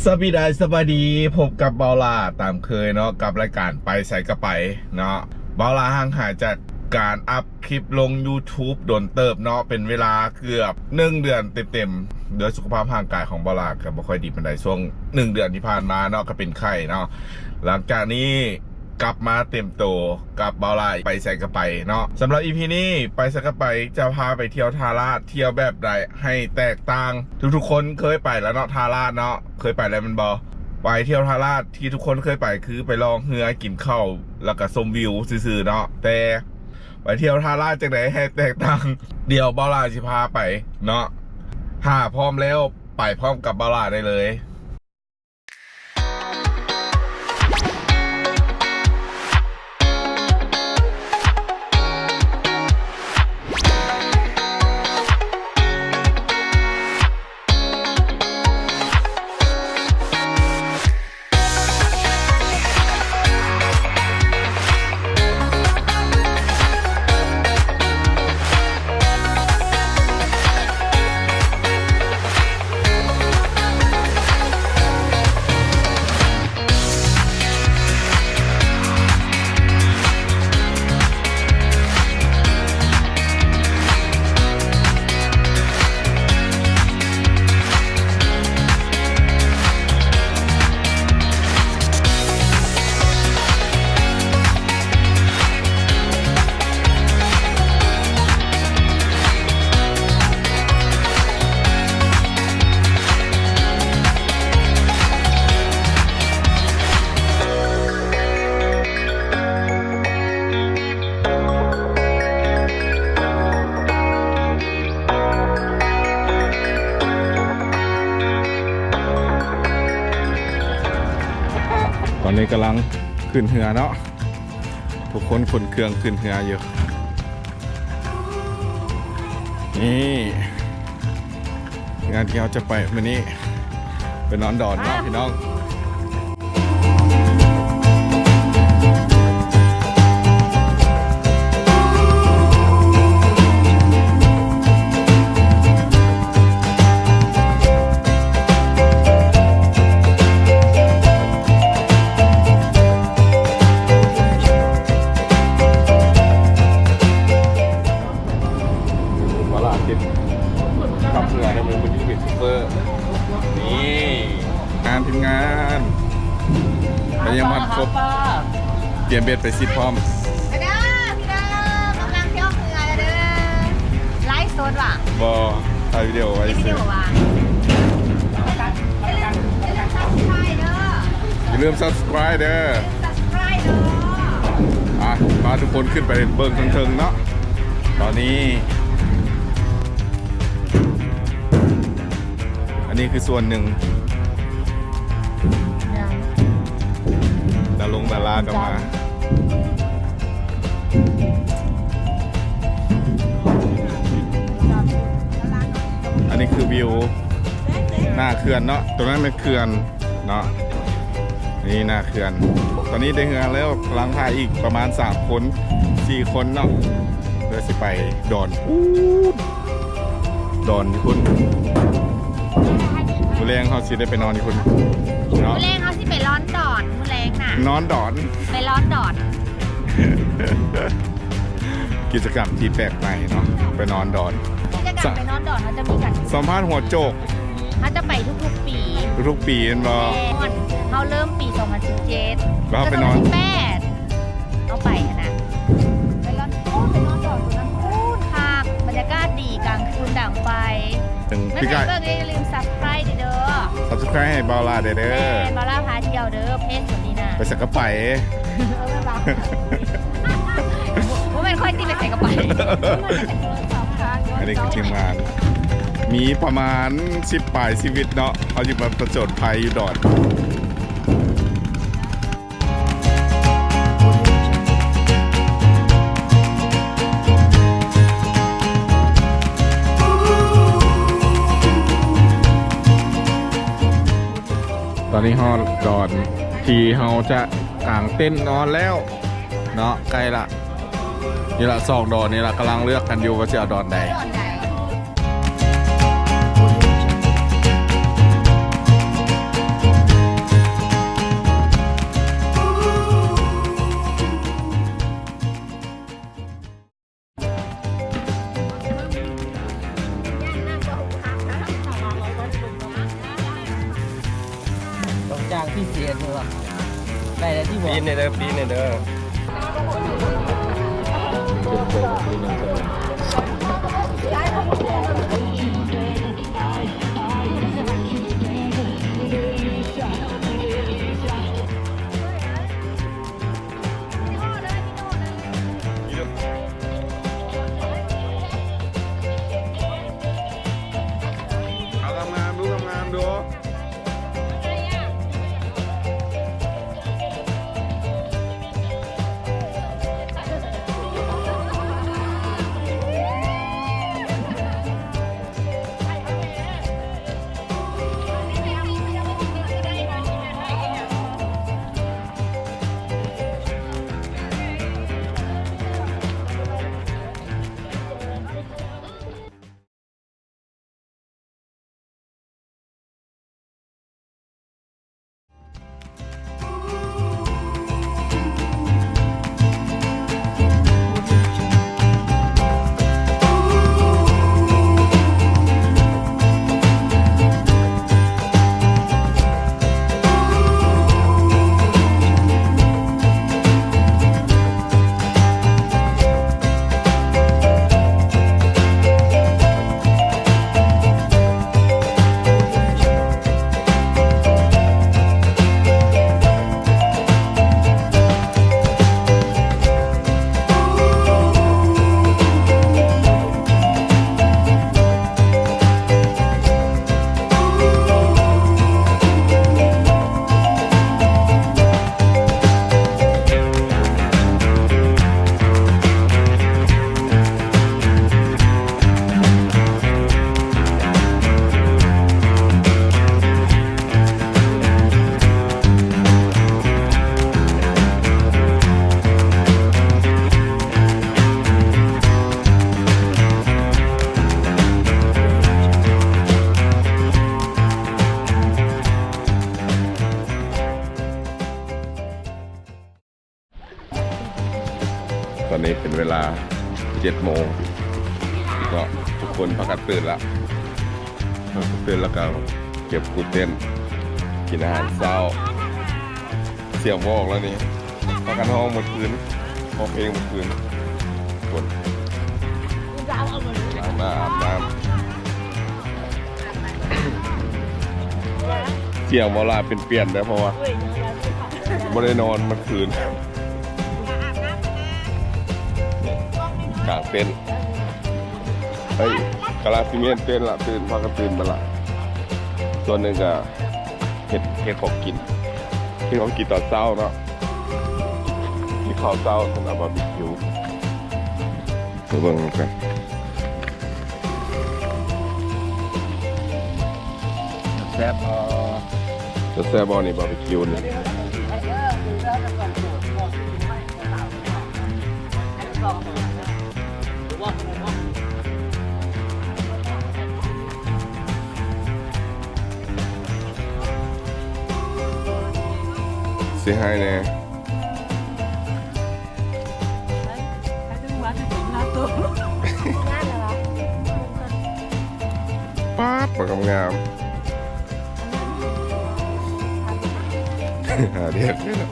สวัสดีพบกับเบาลาตามเคยเนาะกับรายการไปใส่กระไปเนาะเบาลาห่างหายจากการอัพคลิปลง YouTube โดนเติบเนาะเป็นเวลาเกือบ1 เดือนเต็มๆโดยสุขภาพร่างกายของเบาลาก็บ่ค่อยดีปานใดช่วง1 เดือนที่ผ่านมาเนาะก็เป็นไข้เนาะหลังจากนี้กลับมาเต็มโตกับเบาลาไปใส่กระไปเนาะสำหรับ EP นี้ไปใส่กระไปจะพาไปเที่ยวทาราชเที่ยวแบบใดให้แตกต่างทุกๆคนเคยไปแล้วเนาะทาราชเนาะเคยไปแล้วมันบอไปเที่ยวทาราชที่ทุกคนเคยไปคือไปลองเรือกินข้าวแล้วก็ชมวิวซื่อๆเนาะแต่ไปเที่ยวทาราชจากไหนให้แตกต่างเดี๋ยวเบาลาจะพาไปเนาะถ้าพร้อมแล้วไปพร้อมกับเบาลาได้เลยตอนนี้กำลังขึ้นเรือเนาะทุกคนขนเครื่องขึ้นเรืออยู่นี่งานที่เราจะไปวันนี้เป็นนอนดอนเนาะพี่น้องขับเรือในมือเป็นยูบิทซูเปอร์นี่งานทีมงานไปยังมันครบเตรียมเบ็ดไปซิดพร้อมพี่เด้อกำลังเที่ยวเรือเด้อไลฟ์สดว่ะบอถ่ายวิดีโอไว้ซื้ออย่าลืม subscribe เด้อพาทุกคนขึ้นไปเบิ้งเทิงๆเนาะตอนนี้อันนี้คือส่วนหนึ่งดารากันมาอันนี้คือวิวหน้าเขื่อนเนาะตรงนั้นเป็นเขื่อนเนาะนี่หน้าเขื่อนตอนนี้ได้เงินแล้วกำลังถ่ายอีกประมาณ3 คน 4 คนเนาะเพื่อจะไปดอนคุณมือแรงเขาสิได้ไปนอนที่คุณมือแรงเขาสิไปร้อนดอนมือแรงน่ะนอนดอนไปร้อนดอนกิจกรรมที่แปลกใหม่เนาะไปนอนดอนกิจกรรมไปนอนดอนเขาจะมีกันสัมภาษณ์หัวโจกเขาจะไปทุกปีเป็นบอเขาเริ่มปี 2017แล้วไปนอน8เอาไปนะไปร้อนดอนตรงนั้นค่ะบรรยากาศดีกลางคืนด่างไฟไม่ใช่ก็อย่าลืม subscribe เด้อ subscribe ให้บาลาเด้อบาลาพาเที่ยวเด้อเพจแบบนี้นะไปสักกระไปว่าเป็นค่อยตีไปใส่กระไปอันนี้คือทีมงานมีประมาณ10 ป่ายชีวิตเนาะเขาอยู่มาประจนภัยอยู่ดอดตอนนี้ฮอดอนที่เฮาจะกางเต้นนอนแล้วเนาะใกล้ละนี่ละ2 ดอนนี่ละกำลังเลือกกันอยู่ว่าจะเอาดอนใด ต อย่างพิเศษเลยว่ะได้แล้วที่บอก ปีนเด้อปีนเด้อ เอางามดูงามดู ตอนนี้เป็นเวลา 7 โมงก็ทุกคนพักกันตื่นแล้วตื่นแล้วก็เก็บกูเต้นกินอาหารเช้าเสียงวอกแล้วนี่พักกันห้องเมื่อคืนห้องเพลงเมื่อคืนกดล้างหน้าอาบน้ำเสียงเวลาเป็นเปลี่ยนนะเพราะว่าไม่ได้นอนเมื่อคืนกลางเต้นเฮ้ยกะลาซิเมนเต้นละตื่นพากันตื่นมาละส่วนหนึ่งก็เห็ดของกินที่ของกินตอนเช้าเนาะมีข้าวเช้าสำหรับบาร์บีคิวไปเบิ่งกันแซ่บจะแซ่บบอนี่บาร์บีคิวนี่เสียหายแน่ป๊าบปากงามหาเด็ดเลยนะ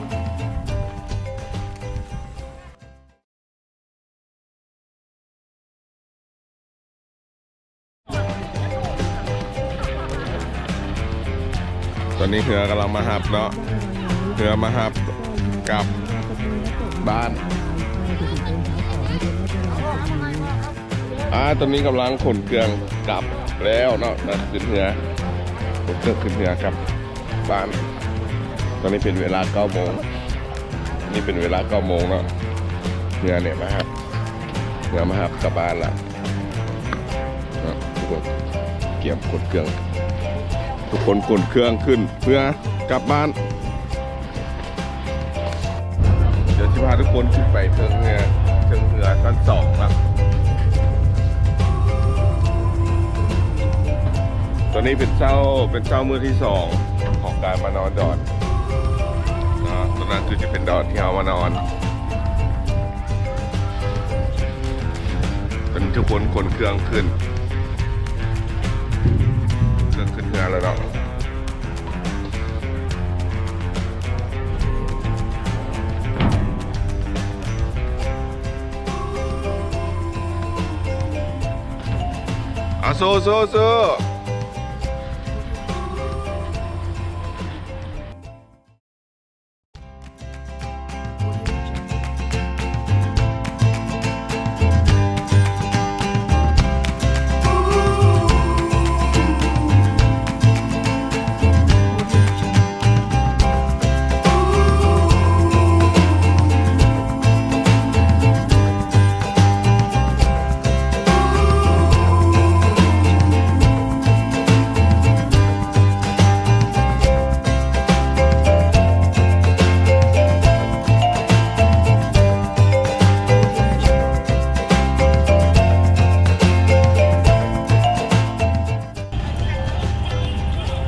ตอนนี้เรือกำลังมาหับเนาะเรือมาหับกลับบ้านตอนนี้กำลังขนเครื่องกลับแล้วเนาะขึ้นเรือขนเครื่องขึ้นเรือกลับบ้านตอนนี้เป็นเวลา 9 โมงนี่เป็นเวลา 9 โมงเนาะเรือเนี่ยมาหับเรือมาหับกลับบ้านละทุกคนเกี่ยมขนเครื่องทุกคนขนเครื่องขึ้นเพื่อกลับบ้านเดี๋ยวจะพาทุกคนขึ้นไปเทิงเรือชั้น 2ครับตอนนี้เป็นเช้ามื้อที่ 2ของการมานอนดอนนะตอนนั้นคือจะเป็นดอนที่เรามานอนเป็นทุกคนขนเครื่องขึ้นเรือแล้วเนาะ สู้สู้สู้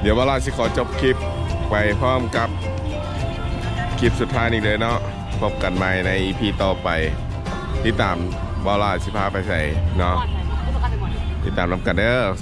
เดี๋ยวเวลาสิขอจบคลิปไปพร้อมกับคลิปสุดท้ายอีกเลยเนาะพบกันใหม่ใน EP ต่อไปติดตามบอลาสิพาไปใส่เนาะติดตามนำกันเด้อ